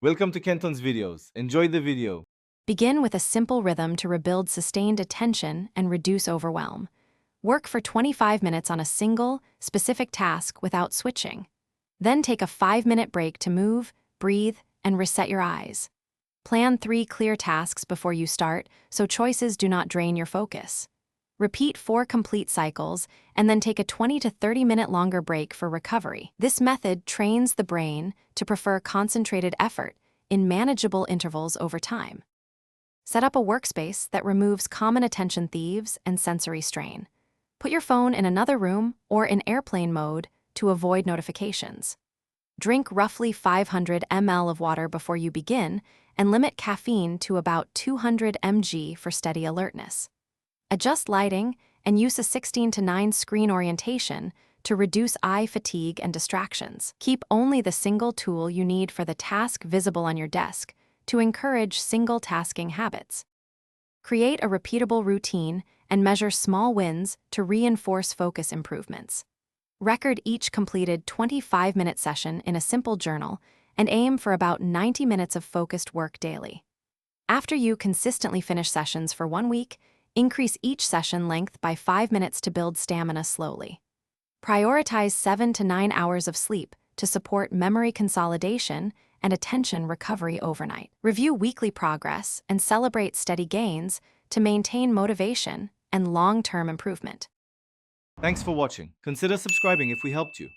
Welcome to Kenton's videos. Enjoy the video. Begin with a simple rhythm to rebuild sustained attention and reduce overwhelm. Work for 25 minutes on a single, specific task without switching. Then take a 5-minute break to move, breathe, and reset your eyes. Plan 3 clear tasks before you start so choices do not drain your focus. Repeat 4 complete cycles and then take a 20 to 30-minute longer break for recovery. This method trains the brain to prefer concentrated effort in manageable intervals over time. Set up a workspace that removes common attention thieves and sensory strain. Put your phone in another room or in airplane mode to avoid notifications. Drink roughly 500 ml of water before you begin and limit caffeine to about 200 mg for steady alertness. Adjust lighting and use a 16:9 screen orientation to reduce eye fatigue and distractions. Keep only the single tool you need for the task visible on your desk to encourage single-tasking habits. Create a repeatable routine and measure small wins to reinforce focus improvements. Record each completed 25-minute session in a simple journal and aim for about 90 minutes of focused work daily. After you consistently finish sessions for 1 week, increase each session length by 5 minutes to build stamina slowly. Prioritize 7 to 9 hours of sleep to support memory consolidation and attention recovery overnight. Review weekly progress and celebrate steady gains to maintain motivation and long-term improvement. Thanks for watching. Consider subscribing if we helped you.